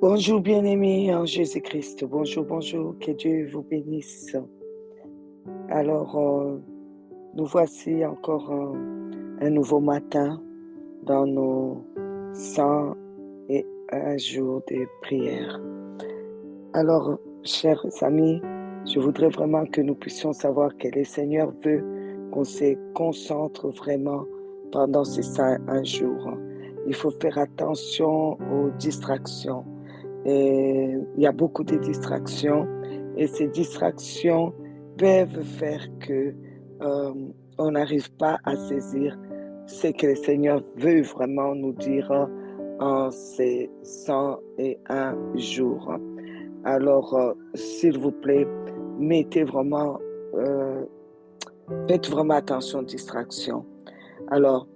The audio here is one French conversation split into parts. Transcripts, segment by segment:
Bonjour bien-aimés en Jésus-Christ. Bonjour, bonjour. Que Dieu vous bénisse. Alors, nous voici encore un nouveau matin dans nos 101 jours de prière. Alors, chers amis, je voudrais vraiment que nous puissions savoir que le Seigneur veut qu'on se concentre vraiment pendant ces 101 jours. Il faut faire attention aux distractions. Et il y a beaucoup de distractions et ces distractions peuvent faire que on n'arrive pas à saisir ce que le Seigneur veut vraiment nous dire en ces 101 jours. Alors, s'il vous plaît, faites vraiment attention aux distractions. Alors,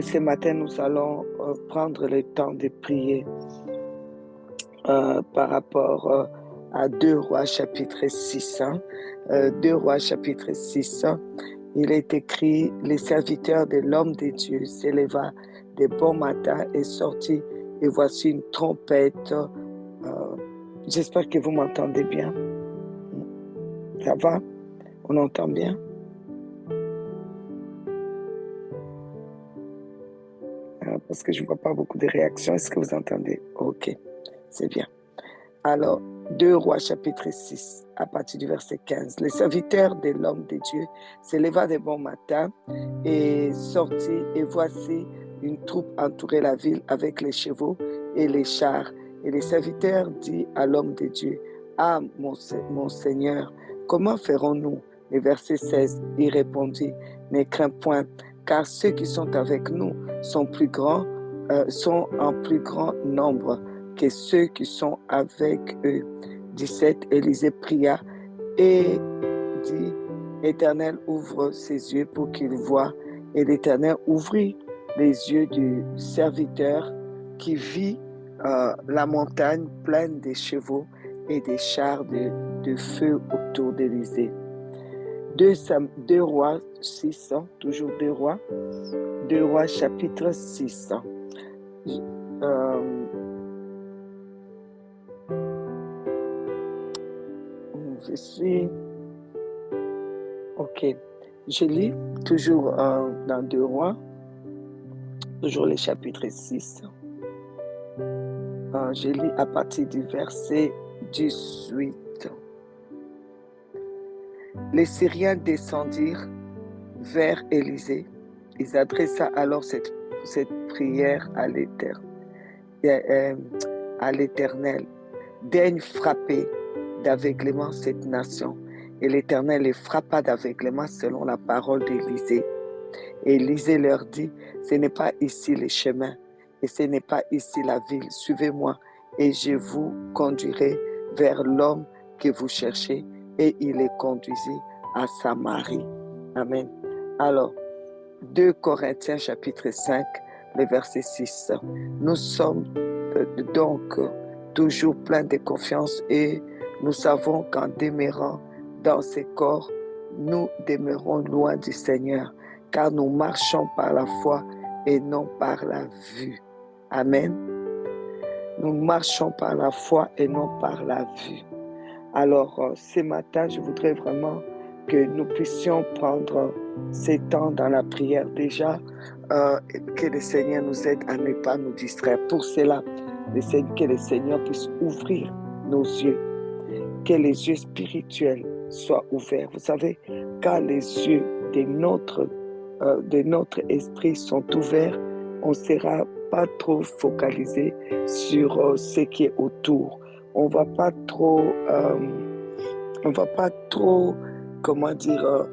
ce matin, nous allons prendre le temps de prier par rapport à 2 Rois chapitre 6. 2 Rois chapitre 6, il est écrit « Les serviteurs de l'homme de Dieu s'éleva de bon matin et sortit, et voici une trompette. » J'espère que vous m'entendez bien. Ça va? On entend bien? Parce que je ne vois pas beaucoup de réactions. Est-ce que vous entendez? Ok, c'est bien. Alors, 2 Rois chapitre 6, à partir du verset 15. Les serviteurs de l'homme de Dieu s'éleva de bon matin et sortit, et voici une troupe entourait la ville avec les chevaux et les chars. Et les serviteurs dit à l'homme de Dieu, « Ah, mon Seigneur, comment ferons-nous » Le verset 16, il répondit, « Ne crains point, car ceux qui sont avec nous sont en plus grand nombre que ceux qui sont avec eux. » 17, Élisée pria et dit, « Éternel, ouvre ses yeux pour qu'il voie. » Et l'Éternel ouvrit les yeux du serviteur qui vit la montagne pleine de chevaux et des chars de feu autour d'Élisée. 2 Rois 6, toujours 2 Rois. 2 Rois chapitre 6. Je suis... Ok. Je lis toujours dans 2 Rois, toujours le chapitre 6. Je lis à partir du verset 18. Les Syriens descendirent vers Élisée. Ils adressa alors cette prière à l'Éternel. Daigne frapper d'aveuglement cette nation. Et l'Éternel les frappa d'aveuglement selon la parole d'Élisée. Et Élisée leur dit, ce n'est pas ici les chemins, et ce n'est pas ici la ville. Suivez-moi, et je vous conduirai vers l'homme que vous cherchez. Et il les conduisit à Samarie. Amen. Alors, 2 Corinthiens chapitre 5, le verset 6. Nous sommes donc toujours pleins de confiance et nous savons qu'en demeurant dans ces corps, nous demeurons loin du Seigneur, car nous marchons par la foi et non par la vue. Amen. Nous marchons par la foi et non par la vue. Alors, ce matin, je voudrais vraiment que nous puissions prendre ces temps dans la prière déjà, que le Seigneur nous aide à ne pas nous distraire. Pour cela, que le Seigneur puisse ouvrir nos yeux, que les yeux spirituels soient ouverts. Vous savez, quand les yeux de notre esprit sont ouverts, on ne sera pas trop focalisé sur ce qui est autour. On va pas trop, comment dire,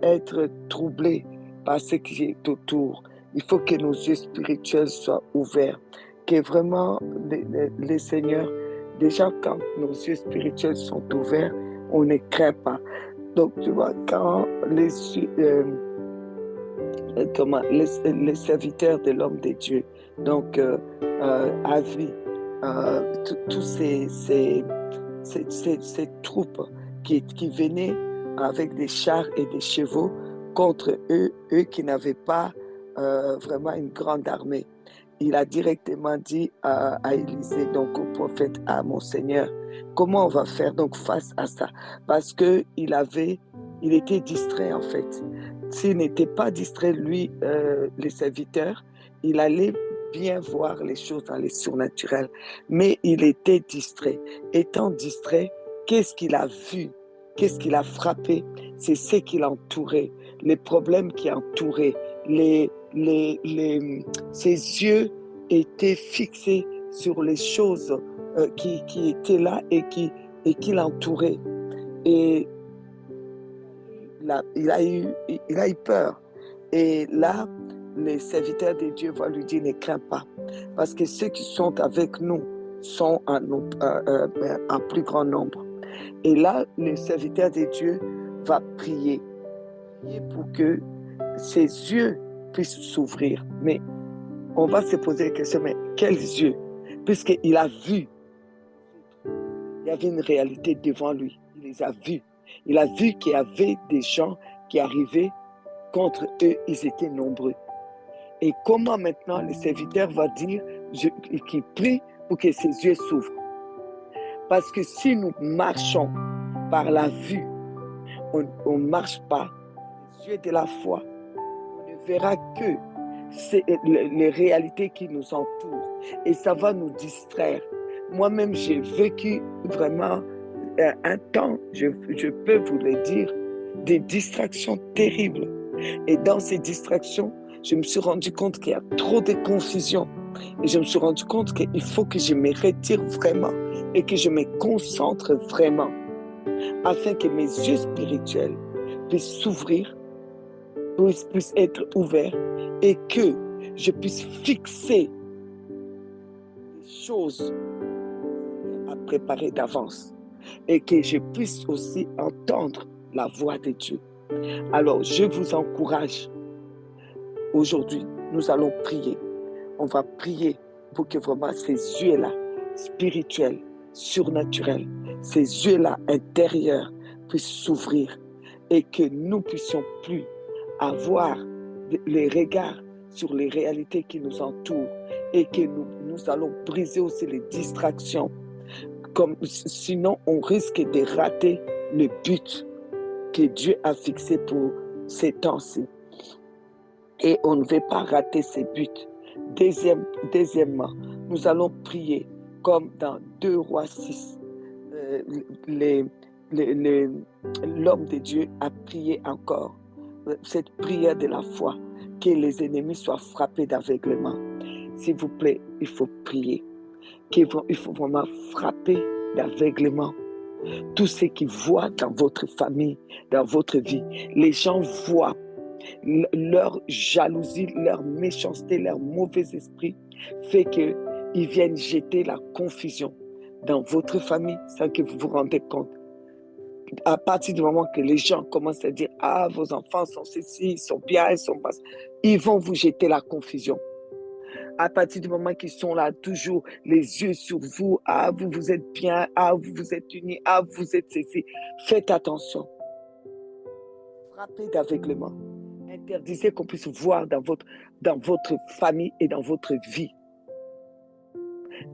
être troublé par ce qui est autour. Il faut que nos yeux spirituels soient ouverts, que vraiment le Seigneur, déjà quand nos yeux spirituels sont ouverts, on ne craint pas. Donc tu vois, quand les serviteurs de l'homme de Dieu, donc Avi, tous ces troupes qui venaient avec des chars et des chevaux contre eux qui n'avaient pas vraiment une grande armée. il a directement dit à Élisée, donc au prophète, à mon Seigneur, comment on va faire donc face à ça? Parce que il était distrait en fait. S'il n'était pas distrait, lui, les serviteurs, il allait bien voir les choses dans les surnaturels. Mais il était distrait. Étant distrait, qu'est-ce qu'il a vu? Qu'est-ce qu'il a frappé? C'est ce qui l'entourait, les problèmes qui entouraient, ses yeux étaient fixés sur les choses qui étaient là et qui l'entouraient. Et là, il a eu peur. Et là, les serviteurs de Dieu vont lui dire, ne crains pas, parce que ceux qui sont avec nous sont en plus grand nombre. Et là, le serviteur de Dieu va prier pour que ses yeux puissent s'ouvrir. Mais on va se poser la question, mais quels yeux? Puisqu'il a vu, il y avait une réalité devant lui, il les a vus. Il a vu qu'il y avait des gens qui arrivaient contre eux, ils étaient nombreux. Et comment maintenant le serviteur va dire qu'il prie pour que ses yeux s'ouvrent? Parce que si nous marchons par la vue, on ne marche pas les yeux de la foi, on ne verra que les réalités qui nous entourent et ça va nous distraire. Moi-même, j'ai vécu vraiment un temps, je peux vous le dire, des distractions terribles. Et dans ces distractions, je me suis rendu compte qu'il y a trop de confusion. Et je me suis rendu compte qu'il faut que je me retire vraiment et que je me concentre vraiment afin que mes yeux spirituels puissent s'ouvrir, puissent être ouverts et que je puisse fixer les choses à préparer d'avance et que je puisse aussi entendre la voix de Dieu. Alors, je vous encourage. Aujourd'hui, nous allons prier. On va prier pour que vraiment ces yeux-là, spirituels, surnaturels, ces yeux-là intérieurs puissent s'ouvrir et que nous puissions plus avoir les regards sur les réalités qui nous entourent et que nous allons briser aussi les distractions. Sinon, on risque de rater le but que Dieu a fixé pour ces temps-ci. Et on ne veut pas rater ces buts. Deuxièmement, nous allons prier comme dans 2 Rois 6. L'homme de Dieu a prié encore. Cette prière de la foi, que les ennemis soient frappés d'aveuglement. S'il vous plaît, il faut prier. Il faut vraiment frapper d'aveuglement. Tout ce qui voient dans votre famille, dans votre vie, les gens voient leur jalousie, leur méchanceté, leur mauvais esprit fait qu'ils viennent jeter la confusion dans votre famille sans que vous vous rendez compte. À partir du moment que les gens commencent à dire « Ah, vos enfants sont ceci, ils sont bien, ils sont pas... » Ils vont vous jeter la confusion. À partir du moment qu'ils sont là, toujours les yeux sur vous, « Ah, vous êtes bien, ah, vous êtes unis, ah, vous êtes ceci. » Faites attention. Frappez d'aveuglement. Interdisez qu'on puisse voir dans votre famille et dans votre vie.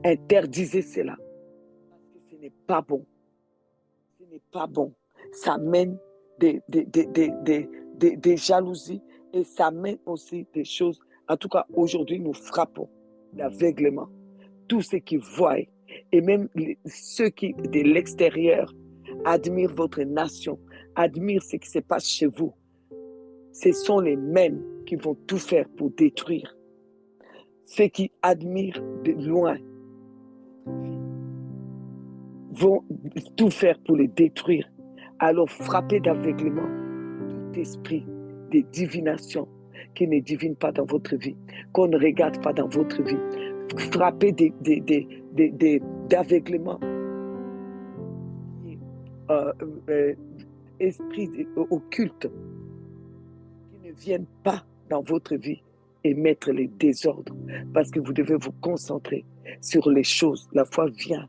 Interdisez cela. Parce que ce n'est pas bon. Ce n'est pas bon. Ça mène des jalousies et ça mène aussi des choses. En tout cas, aujourd'hui, nous frappons d'aveuglement. Tous ceux qui voient et même ceux qui, de l'extérieur, admirent votre nation, admirent ce qui se passe chez vous. Ce sont les mêmes qui vont tout faire pour détruire. Ceux qui admirent de loin vont tout faire pour les détruire. Alors frappez d'aveuglement tout esprit de divination qui ne divine pas dans votre vie, qu'on ne regarde pas dans votre vie. Frappez d'aveuglement. Esprit occulte qui ne viennent pas dans votre vie et mettre les désordres parce que vous devez vous concentrer sur les choses. La foi vient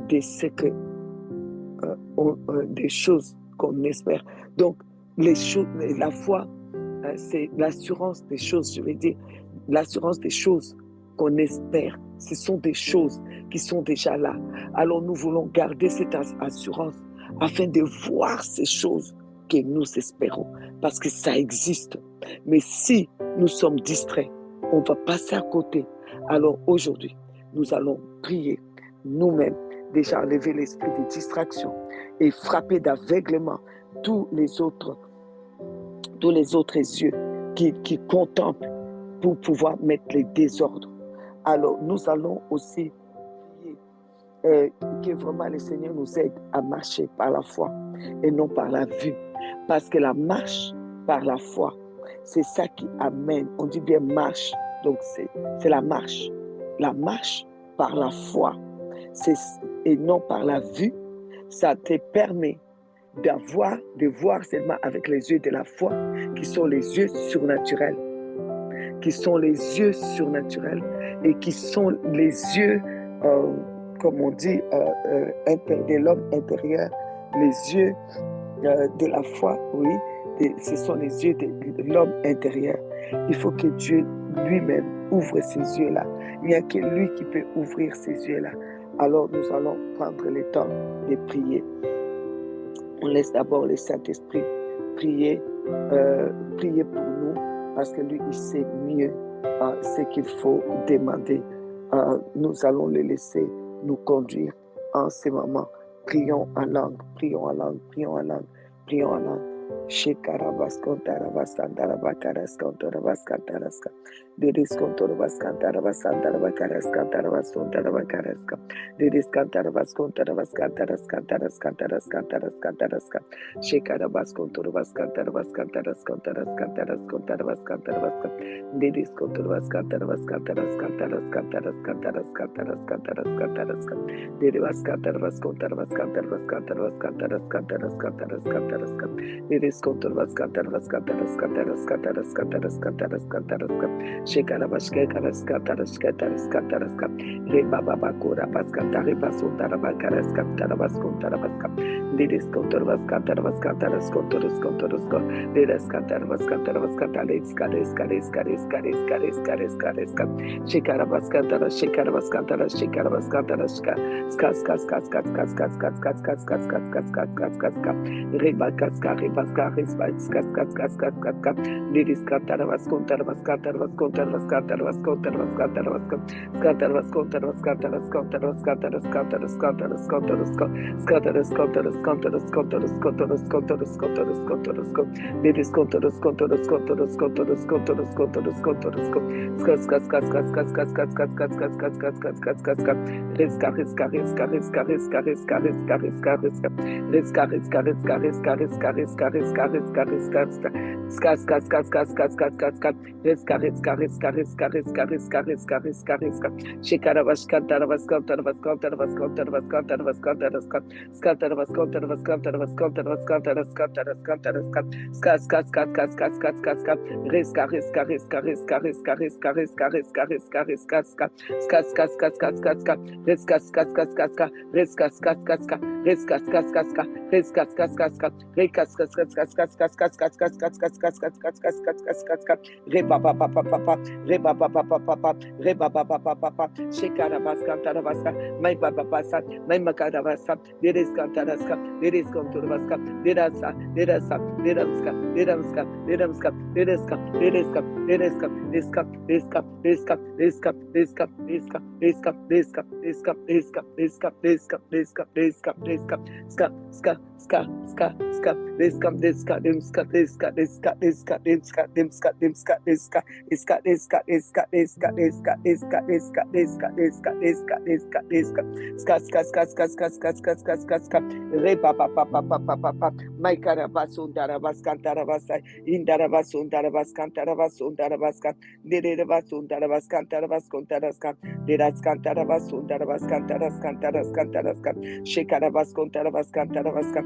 de ce que des choses qu'on espère. Donc, les choses, la foi, c'est l'assurance des choses, je vais dire, l'assurance des choses qu'on espère. Ce sont des choses qui sont déjà là. Alors nous voulons garder cette assurance afin de voir ces choses que nous espérons, parce que ça existe. Mais si nous sommes distraits, on va passer à côté. Alors aujourd'hui, nous allons prier nous-mêmes, déjà enlever l'esprit de distraction et frapper d'aveuglement tous les autres yeux qui contemplent pour pouvoir mettre les désordres. Alors nous allons aussi prier que vraiment le Seigneur nous aide à marcher par la foi et non par la vue. Parce que la marche par la foi, c'est ça qui amène, on dit bien marche, donc c'est la marche. La marche par la foi et non par la vue, ça te permet de voir seulement avec les yeux de la foi, qui sont les yeux surnaturels, et qui sont les yeux, comme on dit, de l'homme intérieur, les yeux de la foi, oui, ce sont les yeux de l'homme intérieur. Il faut que Dieu lui-même ouvre ces yeux-là. Il n'y a que lui qui peut ouvrir ces yeux-là. Alors nous allons prendre le temps de prier. On laisse d'abord le Saint-Esprit prier pour nous, parce que lui, il sait mieux ce qu'il faut demander. Nous allons le laisser nous conduire en ce moment. Prions en langue, prions en langue, prions en langue, prions en langue.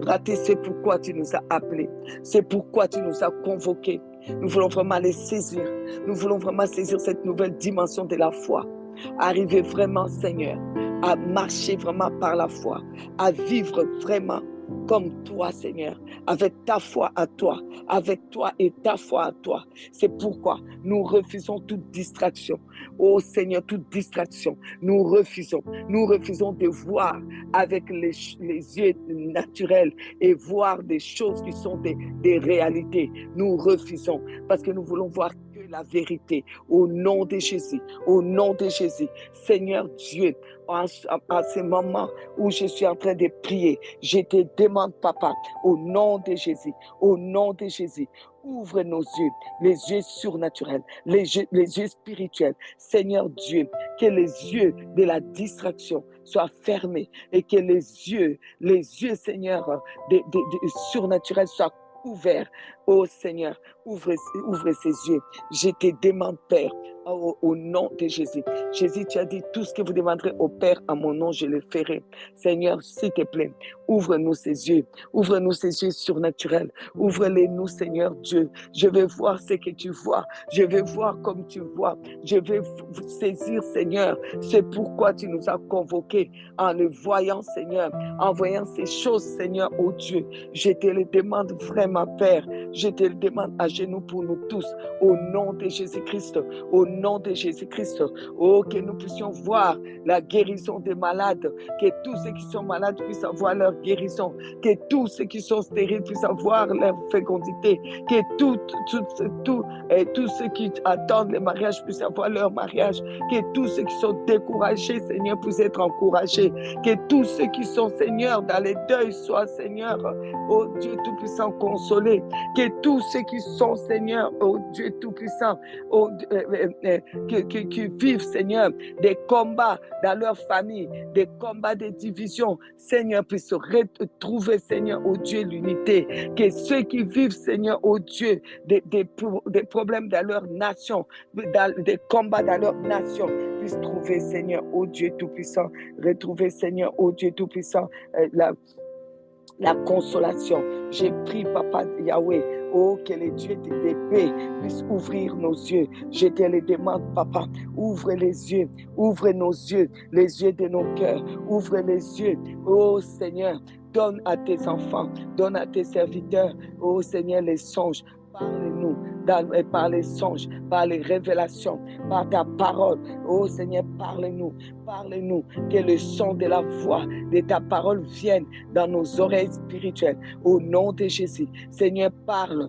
rater. C'est pourquoi tu nous as appelés. C'est pourquoi tu nous as convoqués. Nous voulons vraiment les saisir. Nous voulons vraiment saisir cette nouvelle dimension de la foi. Arriver vraiment, Seigneur, à marcher vraiment par la foi, à vivre vraiment comme toi, Seigneur, avec ta foi à toi, avec toi et ta foi à toi. C'est pourquoi nous refusons toute distraction. Oh Seigneur, toute distraction, nous refusons. Nous refusons de voir avec les yeux naturels et voir des choses qui sont des réalités. Nous refusons parce que nous voulons voir que la vérité. Au nom de Jésus, au nom de Jésus, Seigneur Dieu, en ce moment où je suis en train de prier, je te demande, Papa, au nom de Jésus, ouvre nos yeux, les yeux surnaturels, les yeux spirituels. Seigneur Dieu, que les yeux de la distraction soient fermés et que les yeux, Seigneur, des surnaturels soient ouverts. Oh Seigneur, ouvre ses yeux. Je te demande, Père, au nom de Jésus. Jésus, tu as dit, tout ce que vous demanderez au Père en mon nom, je le ferai. Seigneur, s'il te plaît, ouvre-nous ces yeux. Ouvre-nous ces yeux surnaturels. Ouvre-les-nous, Seigneur Dieu. Je vais voir ce que tu vois. Je vais voir comme tu vois. Je vais saisir, Seigneur, c'est pourquoi tu nous as convoqués en le voyant, Seigneur, en voyant ces choses, Seigneur, oh Dieu. Je te le demande vraiment, Père. Je te le demande à genoux pour nous tous, au nom de Jésus-Christ, au nom de Jésus-Christ. Oh, que nous puissions voir la guérison des malades, que tous ceux qui sont malades puissent avoir leur guérison, que tous ceux qui sont stériles puissent avoir leur fécondité, que tous ceux qui attendent le mariage puissent avoir leur mariage, que tous ceux qui sont découragés, Seigneur, puissent être encouragés, que tous ceux qui sont, Seigneur, dans les deuils soient, Seigneur, oh Dieu Tout-Puissant, consolés, que tous ceux qui sont, Seigneur, oh Dieu Tout-Puissant, oh, qui vivent, Seigneur, des combats dans leur famille, des combats de division, Seigneur, puissent retrouver, Seigneur, oh Dieu, l'unité. Que ceux qui vivent, Seigneur, oh Dieu, des problèmes dans leur nation, des combats dans leur nation, puissent trouver, Seigneur, oh Dieu Tout-Puissant, retrouver, Seigneur, oh Dieu Tout-Puissant, la consolation. J'ai prié, Papa Yahweh, oh, que les dieux de paix puissent ouvrir nos yeux. Je te le demande, Papa, ouvre les yeux, ouvre nos yeux, les yeux de nos cœurs, ouvre les yeux, oh Seigneur, donne à tes enfants, donne à tes serviteurs, oh Seigneur, les songes. Parle-nous par les songes, par les révélations, par ta parole. Oh Seigneur, parle-nous, parle-nous, que le son de la voix de ta parole vienne dans nos oreilles spirituelles. Au nom de Jésus, Seigneur, parle.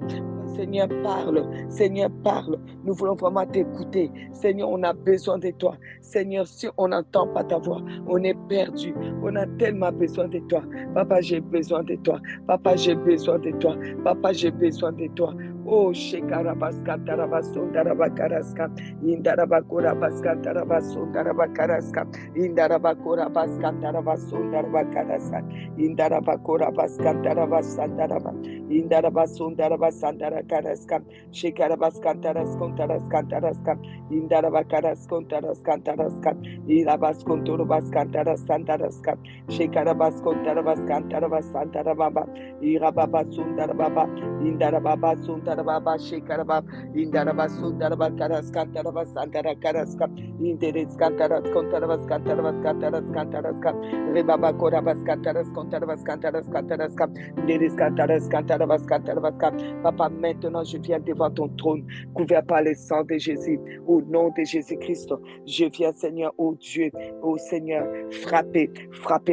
Seigneur, parle. Seigneur, parle. Nous voulons vraiment t'écouter. Seigneur, on a besoin de toi. Seigneur, si on n'entend pas ta voix, on est perdu. On a tellement besoin de toi. Papa, j'ai besoin de toi. Papa, j'ai besoin de toi. Papa, j'ai besoin de toi. Oh, Shekarabaska, Tarabason, Darabakaraska, Indarabakorabaska, Tarabason, Darabakaraska, Indarabakorabaska, Tarabason, Darabakaraska, Indarabakorabaska, Tarabasan, Daraba, Indarabason, Darabasan, Darakaraska, Shekarabaska, Taraskon, Taraskan, Taraska, Indarabakaraskon, Taraskan, Taraska, Irabaskon, Turubaskan, Tarasan, Taraska, Shekarabaskon, Tarabaskan, Tarabasan, Tarababa, Irababasun, Darababa, Indarababasun, Darababa, Shekarabab, Indarabasun, Darabakaraska, Tarabasan, Darakaraska, Indereskan, Taraskon, Tarabaskan, Tarabaskan, Taraskan, Taraska, Rebaba Korabaskan, Taraskon, Tarabaskan, Taraskan, Taraska, Indereskan, Taraskan, Tarabaskan, Tarabaska. Papa, maintenant je viens devant ton trône, couvert par le sang de Jésus, au nom de Jésus-Christ. Je viens, Seigneur, oh Dieu, oh Seigneur, frapper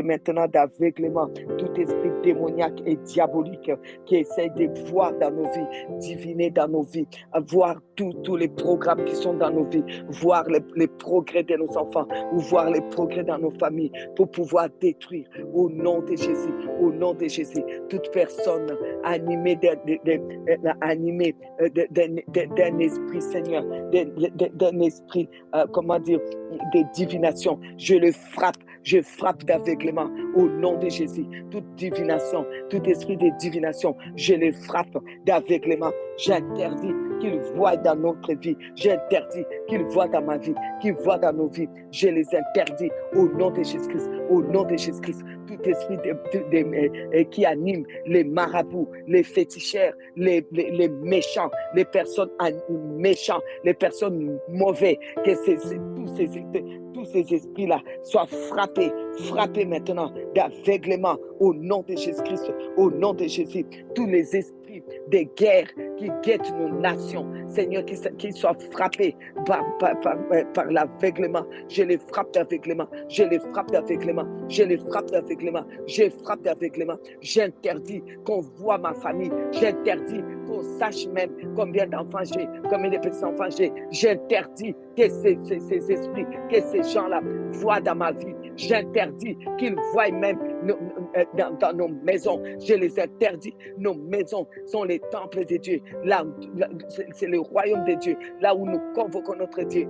maintenant d'aveuglement tout esprit démoniaque et diabolique qui essaie de voir dans nos vies, diviner dans nos vies, voir tous les programmes qui sont dans nos vies, voir les progrès de nos enfants ou voir les progrès dans nos familles pour pouvoir détruire au nom de Jésus, au nom de Jésus, toute personne animée d'un esprit, Seigneur, d'un esprit, comment dire, de divination. Je le frappe je frappe d'aveuglement au nom de Jésus. Toute divination, tout esprit de divination, je les frappe d'aveuglement. J'interdis qu'ils voient dans notre vie. J'interdis qu'ils voient dans ma vie, qu'ils voient dans nos vies. Je les interdis au nom de Jésus-Christ. Au nom de Jésus-Christ. Tout esprit qui anime les marabouts, les féticheurs, les méchants, les personnes méchants, les personnes mauvaises, que tous ces esprits-là soient frappés maintenant d'aveuglement au nom de Jésus-Christ, au nom de Jésus. Tous les esprits des guerres qui guettent nos nations, Seigneur, qu'ils soient frappés par l'aveuglement. Je les frappe d'aveuglement, je les frappe d'aveuglement, je les frappe d'aveuglement, je frappe d'aveuglement. J'interdis qu'on voit ma famille, j'interdis qu'on sache même combien d'enfants j'ai, combien de petits-enfants j'ai. J'interdis que ces esprits, que ces gens-là voient dans ma vie. J'interdis qu'ils voient même dans nos maisons. Je les interdis. Nos maisons sont les temples de Dieu. Là, c'est le royaume de Dieu. Là où nous convoquons notre Dieu,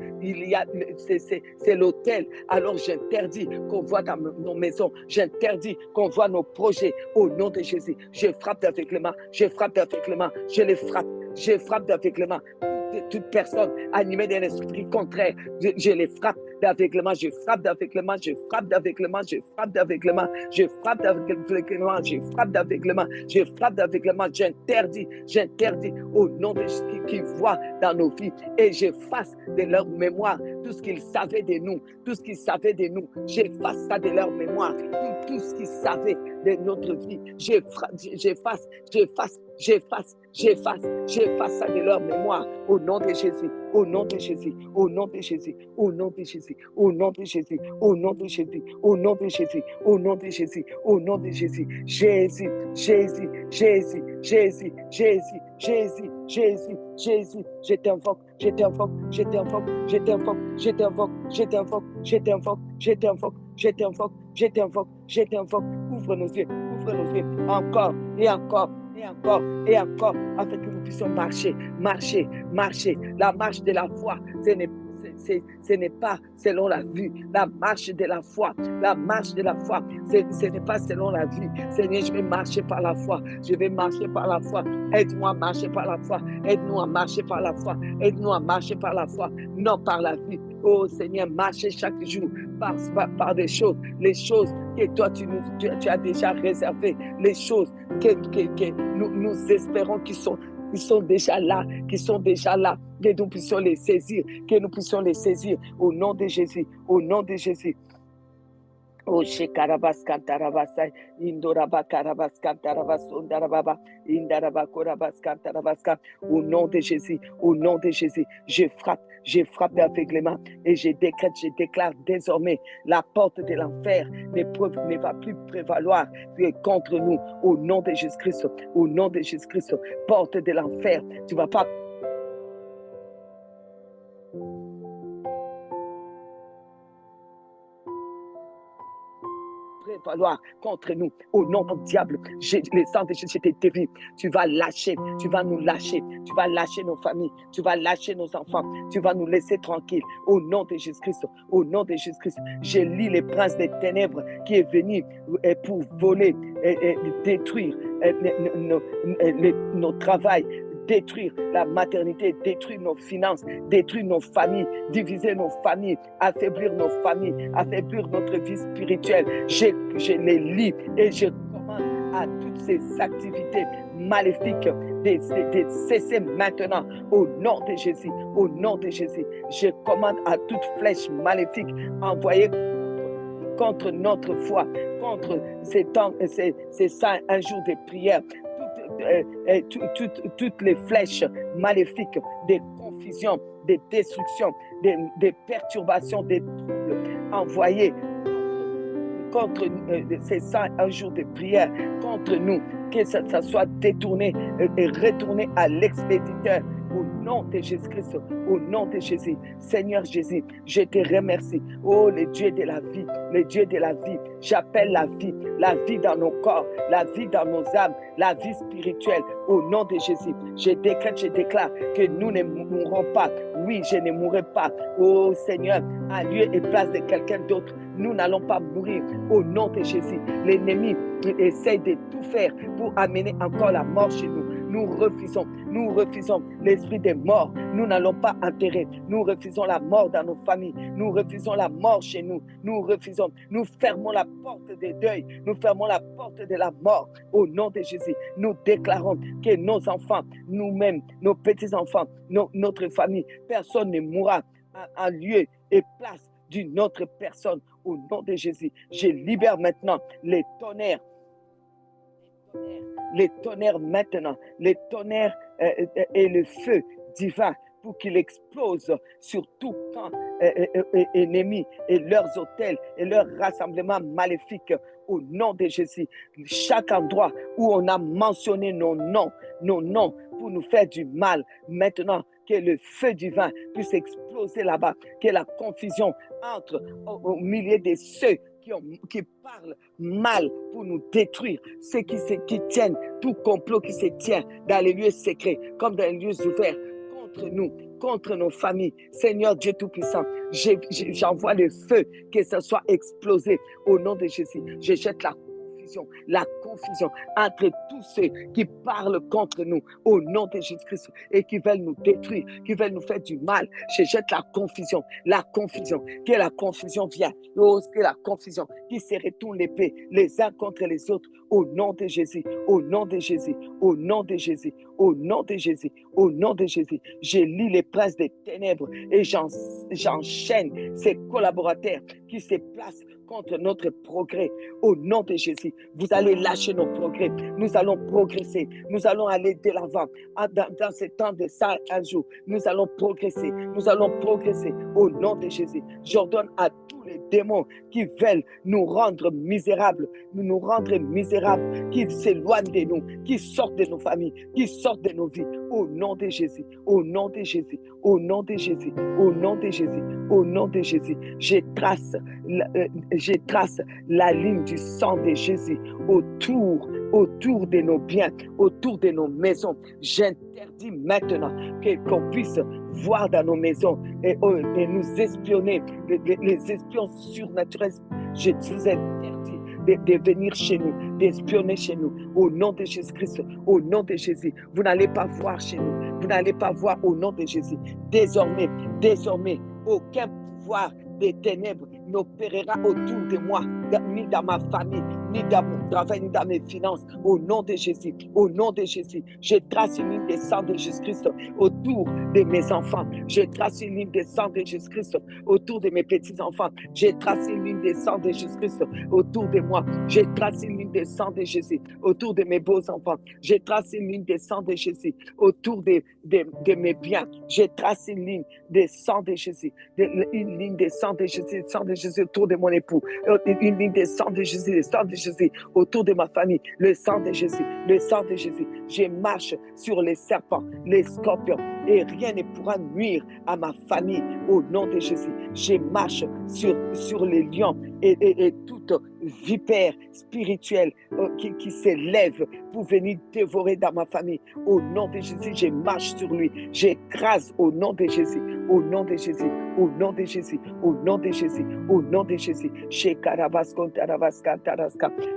c'est l'autel. Alors j'interdis qu'on voit dans nos maisons. J'interdis qu'on voit nos projets au nom de Jésus. Je frappe d'aveuglement. Je frappe d'aveuglement. Je les frappe. Je frappe d'aveuglement. Toute personne animée d'un esprit contraire, je les frappe d'aveuglement, je frappe d'aveuglement, je frappe d'aveuglement, je frappe d'aveuglement, je frappe d'aveuglement, je frappe d'aveuglement, je frappe d'aveuglement, j'interdis au nom de Jésus qui voit dans nos vies et j'efface de leur mémoire tout ce qu'ils savaient de nous, tout ce qu'ils savaient de nous, j'efface ça de leur mémoire, tout ce qu'ils savaient de notre vie, j'efface ça de leur mémoire au nom de Jésus, au nom de Jésus, au nom de Jésus, au nom de Jésus, au nom de Jésus, au nom de Jésus, au nom de Jésus, au nom de Jésus, au nom de Jésus, Jésus, Jésus, Jésus, Jésus, Jésus, Jésus, Jésus, Jésus, je t'invoque, je t'invoque, je t'invoque, je t'invoque, je t'invoque, je t'invoque, je t'invoque, je t'invoque, je t'invoque, je t'invoque, je t'invoque, ouvre nos yeux, encore et encore. Et encore, et encore, afin que nous puissions marcher. La marche de la foi, ce n'est pas selon la vue. La marche de la foi, ce n'est pas selon la vue. Seigneur, je vais marcher par la foi. Aide-moi à marcher par la foi. Aide-nous à marcher par la foi. Aide-nous à marcher par la foi, non par la vue. Oh Seigneur, marcher chaque jour par des choses, les choses que toi tu as déjà réservées, les choses que nous espérons qui sont déjà là, que nous puissions les saisir, au nom de Jésus, au nom de Jésus. Oh, Shekarabas Kantarabasai, Indoraba Karabas Kantarabas, Undarababa, Indaraba Korabas Kantarabaska, au nom de Jésus, je frappe d'aveuglement et je déclare désormais la porte de l'enfer ne va plus prévaloir contre nous, au nom de Jésus-Christ, porte de l'enfer, tu ne vas pas prévaloir contre nous, au nom du diable. Le sang de Jésus, je te dévie. Tu vas nous lâcher, tu vas lâcher nos familles, tu vas lâcher nos enfants, tu vas nous laisser tranquilles, au nom de Jésus-Christ, je lis les princes des ténèbres qui est venu pour voler et détruire nos travails, détruire la maternité, détruire nos finances, détruire nos familles, diviser nos familles, affaiblir nos familles, affaiblir notre vie spirituelle. Je les lis et je commande à toutes ces activités maléfiques de cesser maintenant au nom de Jésus, Je commande à toute flèche maléfique envoyée contre notre foi, contre ces saints un jour de prière, toutes les flèches maléfiques de confusion, de destruction, de perturbations, de troubles envoyés contre ces saints un jour de prière, contre nous, que ça soit détourné et retourné à l'expéditeur. Au nom de Jésus-Christ, au nom de Jésus, Seigneur Jésus, je te remercie. Oh, le Dieu de la vie, j'appelle la vie dans nos corps, la vie dans nos âmes, la vie spirituelle, au nom de Jésus. Je déclare que nous ne mourrons pas. Oui, je ne mourrai pas. Oh Seigneur, en lieu et place de quelqu'un d'autre, Nous n'allons pas mourir au nom de Jésus. L'ennemi essaye de tout faire pour amener encore la mort chez nous. Nous refusons l'esprit des morts. Nous n'allons pas enterrer. Nous refusons la mort dans nos familles. Nous refusons la mort chez nous. Nous fermons la porte des deuils. Nous fermons la porte de la mort au nom de Jésus. Nous déclarons que nos enfants, nous-mêmes, nos petits-enfants, notre famille, personne ne mourra en lieu et place d'une autre personne au nom de Jésus. Je libère maintenant les tonnerres maintenant, les tonnerres et le feu divin pour qu'il explose sur tout camp ennemi et leurs hôtels et leurs rassemblements maléfiques au nom de Jésus. Chaque endroit où on a mentionné nos noms pour nous faire du mal, maintenant que le feu divin puisse exploser là-bas, que la confusion entre au milieu de ceux qui parlent mal pour nous détruire, ceux qui tiennent, tout complot qui se tient dans les lieux secrets comme dans les lieux ouverts contre nous, contre nos familles. Seigneur Dieu Tout-Puissant, j'envoie le feu, que ça soit explosé au nom de Jésus. Je jette la confusion entre tous ceux qui parlent contre nous au nom de Jésus-Christ et qui veulent nous détruire, qui veulent nous faire du mal. Je jette la confusion, que la confusion vienne, que la confusion qui se retourne l'épée les uns contre les autres au nom de Jésus, au nom de Jésus, au nom de Jésus, au nom de Jésus, au nom de Jésus. Je lis les princes des ténèbres et j'enchaîne ces collaborateurs qui se placent contre notre progrès au nom de Jésus. Vous allez lâcher nos progrès. Nous allons progresser. Nous allons aller de l'avant. Dans ce temps de 100 jours, nous allons progresser. Nous allons progresser au nom de Jésus. J'ordonne à tous les démons qui veulent nous rendre misérables, qui s'éloignent de nous, qui sortent de nos familles, qui sortent de nos vies. Au nom de Jésus, au nom de Jésus, au nom de Jésus, au nom de Jésus, au nom de Jésus. Je trace la ligne du sang de Jésus autour de nos biens, autour de nos maisons. J'interdis maintenant qu'on puisse voir dans nos maisons et nous espionner, les espions surnaturels. Je vous interdis de venir chez nous, d'espionner chez nous, au nom de Jésus-Christ, au nom de Jésus. Vous n'allez pas voir chez nous, vous n'allez pas voir au nom de Jésus. Désormais, aucun pouvoir des ténèbres n'opérera autour de moi, ni dans ma famille, ni dans mon travail, ni dans mes finances, au nom de Jésus, au nom de Jésus. Je trace une ligne de sang de Jésus-Christ autour de mes enfants. Je trace une ligne de sang de Jésus-Christ autour de mes petits-enfants. Je trace une ligne de sang de Jésus-Christ autour de moi. Je trace une ligne de sang de Jésus autour de mes beaux-enfants. Je trace une ligne de sang de Jésus autour de mes biens. Je trace une ligne de sang de Jésus, une ligne de sang de Jésus autour de mon époux, une ligne de sang de Jésus, le sang de Jésus autour de ma famille, le sang de Jésus, le sang de Jésus. Je marche sur les serpents, les scorpions, et rien ne pourra nuire à ma famille au nom de Jésus. Je marche sur les lions et toute vipère spirituelle qui s'élève pour venir dévorer dans ma famille. Au nom de Jésus, je marche sur lui. J'écrase au nom de Jésus, au nom de Jésus, au nom de Jésus, au nom de Jésus, au nom de Jésus. Chez Karabascontaraska,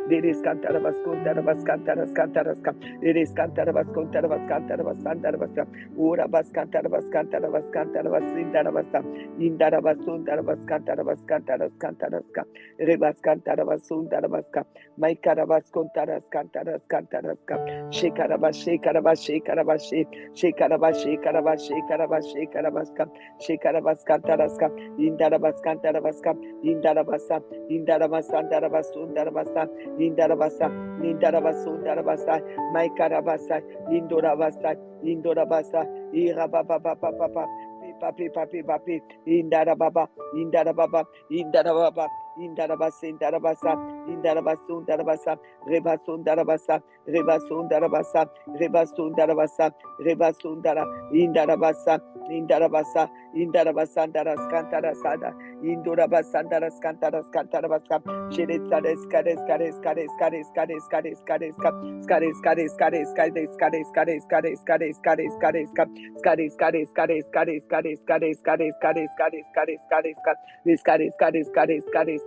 Derescantarabascontaraska, Urabascantarabascantarabascantarabascantarabascantarabasindarabaska, Indarabasundarabaskantarabaskantaraskantaraska, Rebascantarabasundarabaska, Maikarabascontaraskantaraskantaraska, Shekarabashe, Shekarabascantaraska, Indarabascantarabasa, Indarabasandarabasa, Indarabasundarabasa, Maikarabasa, Indorabasa, Irabababa, Papi, Indarababa, Indarabasundarabasa, Rebasundara, Indarabasandaraskantara, Indorabasandaraskantaraskantaraska,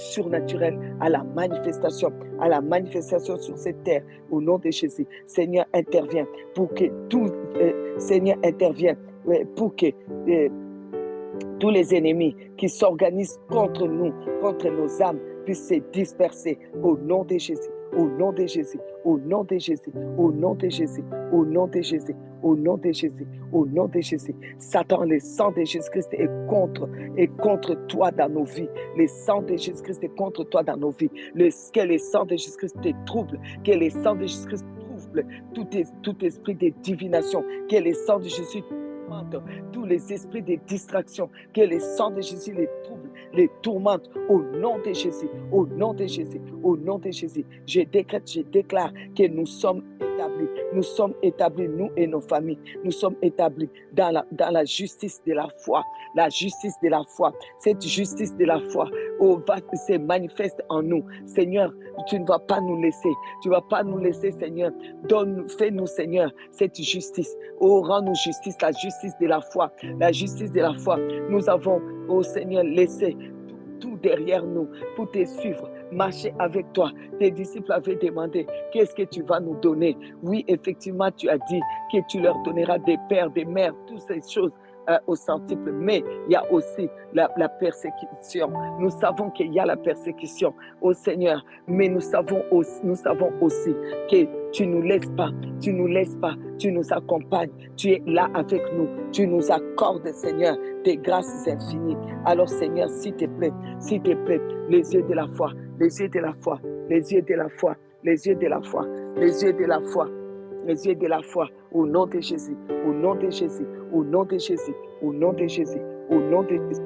surnaturel, à la manifestation sur cette terre, au nom de Jésus. Seigneur, interviens pour que tout, Seigneur, intervienne pour que tous les ennemis qui s'organisent contre nous, contre nos âmes, puissent se disperser au nom de Jésus, au nom de Jésus, au nom de Jésus, au nom de Jésus, au nom de Jésus, au nom de Jésus, au nom de Jésus. Satan, le sang de Jésus-Christ est contre toi dans nos vies. Le sang de Jésus-Christ est contre toi dans nos vies. Que le sang de Jésus-Christ te trouble, que le sang de Jésus-Christ trouble tout esprit de divination, que le sang de Jésus tous les esprits de distraction, que le sang de Jésus les trouble, les tourmente au nom de Jésus, au nom de Jésus, au nom de Jésus. Je décrète, je déclare que nous sommes établis, nous et nos familles, nous sommes établis dans la justice de la foi, la justice de la foi. Cette justice de la foi se manifeste en nous. Seigneur, tu ne vas pas nous laisser, Seigneur. Fais-nous, Seigneur, cette justice. Oh, rends-nous justice, la justice de la foi, la justice de la foi. Nous avons, oh Seigneur, laissé tout derrière nous pour te suivre, marcher avec toi. Tes disciples avaient demandé, qu'est-ce que tu vas nous donner? Oui, effectivement, tu as dit que tu leur donneras des pères, des mères, toutes ces choses au centuple, mais il y a aussi la persécution. Nous savons qu'il y a la persécution, oh Seigneur, mais nous savons aussi que tu ne nous laisses pas, tu nous accompagnes, tu es là avec nous, tu nous accordes, Seigneur, tes grâces infinies. Alors Seigneur, s'il te plaît, les yeux de la foi, les yeux de la foi, les yeux de la foi, les yeux de la foi, les yeux de la foi, les yeux de la foi, au nom de Jésus, au nom de Jésus, au nom de Jésus, au nom de Jésus, au nom de Jésus.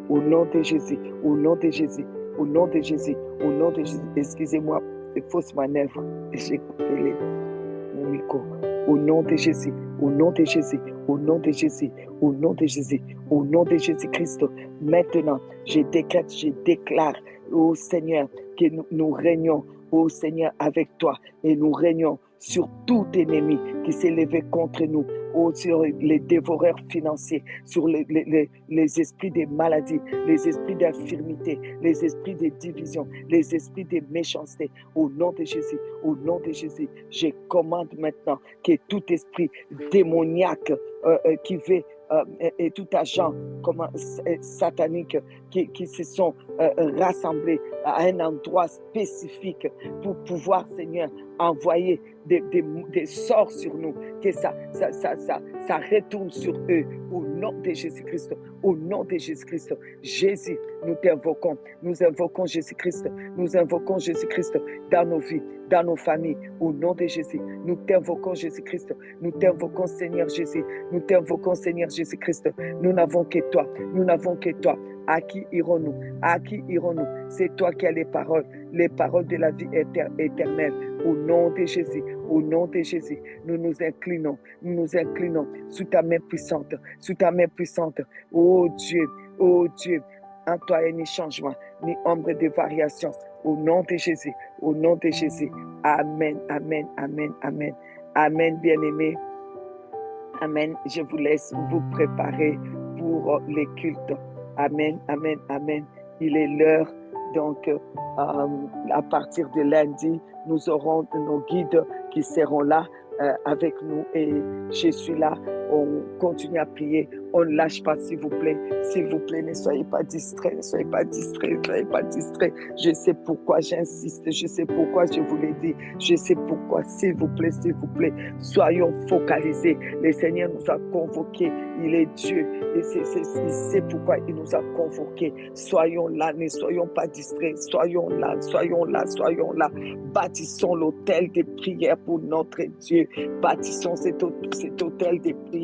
Au nom de Jésus, au nom de Jésus, au nom de Jésus, au nom de Jésus. Excusez-moi, fausse manœuvre. J'ai coupé mon micro. Au nom de Jésus, au nom de Jésus, au nom de Jésus, au nom de Jésus, au nom de Jésus-Christ. Maintenant, je décrète, je déclare, ô Seigneur, que nous régnons, ô Seigneur, avec toi, et nous régnons sur tout ennemi qui s'est levé contre nous, sur les dévoreurs financiers, sur les esprits de maladie, les esprits d'infirmité, les esprits de division, les esprits de méchanceté. Au nom de Jésus, au nom de Jésus, je commande maintenant que tout esprit démoniaque qui veut et tout agent satanique qui se sont rassemblés à un endroit spécifique pour pouvoir, Seigneur, envoyer des sorts sur nous, que ça retourne sur eux, au nom de Jésus-Christ, au nom de Jésus-Christ. Jésus, nous invoquons Jésus-Christ, nous invoquons Jésus-Christ dans nos vies, dans nos familles, au nom de Jésus. Nous t'invoquons Jésus-Christ, nous t'invoquons Seigneur Jésus, nous t'invoquons Seigneur Jésus-Christ. Nous n'avons que toi, nous n'avons que toi. À qui irons-nous? À qui irons-nous? C'est toi qui as les paroles de la vie éternelle. Au nom de Jésus, au nom de Jésus, nous nous inclinons sous ta main puissante, sous ta main puissante. Oh Dieu, en toi il n'y a ni changement, ni ombre de variation. Au nom de Jésus, au nom de Jésus. Amen, amen, amen, amen. Amen, bien-aimés. Amen. Je vous laisse vous préparer pour les cultes. Amen, amen, amen. Il est l'heure, donc à partir de lundi, nous aurons nos guides qui seront là avec nous et je suis là. On continue à prier, on ne lâche pas, s'il vous plaît, ne soyez pas distraits, ne soyez pas distraits. Je sais pourquoi j'insiste, je sais pourquoi je vous l'ai dit, je sais pourquoi, s'il vous plaît, soyons focalisés. Le Seigneur nous a convoqués, il est Dieu et c'est pourquoi il nous a convoqués. Soyons là, ne soyons pas distraits, soyons là. Bâtissons l'autel de prière pour notre Dieu, bâtissons cet autel de prière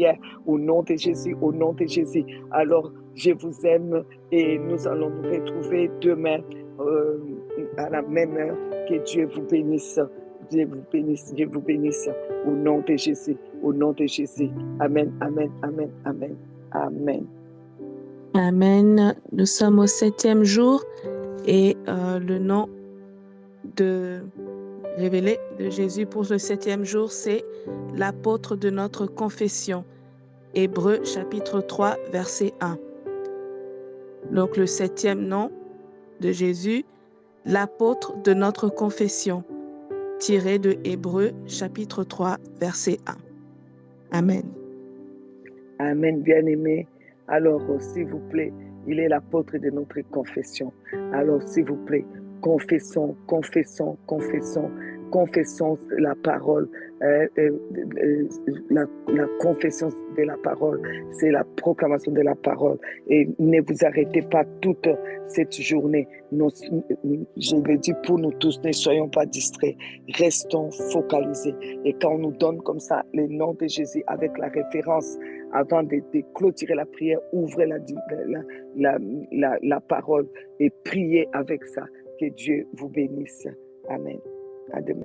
au nom de Jésus, au nom de Jésus. Alors, je vous aime et nous allons nous retrouver demain à la même heure. Que Dieu vous bénisse. Dieu vous bénisse, Dieu vous bénisse. Au nom de Jésus, au nom de Jésus. Amen, amen, amen, amen, amen. Amen. Nous sommes au 7e jour et le nom révélé de Jésus pour le 7e jour, c'est l'apôtre de notre confession. Hébreux chapitre 3, verset 1. Donc le 7e nom de Jésus, l'apôtre de notre confession, tiré de Hébreux chapitre 3, verset 1. Amen. Amen, bien-aimé. Alors, s'il vous plaît, il est l'apôtre de notre confession. Alors, s'il vous plaît, confessons, confessons, confessons, confessons la parole. La confession de la parole, c'est la proclamation de la parole. Et ne vous arrêtez pas toute cette journée. Je le dis pour nous tous, ne soyons pas distraits. Restons focalisés. Et quand on nous donne comme ça le nom de Jésus avec la référence, avant de clôturer la prière, ouvrez la parole et priez avec ça. Que Dieu vous bénisse. Amen. À demain.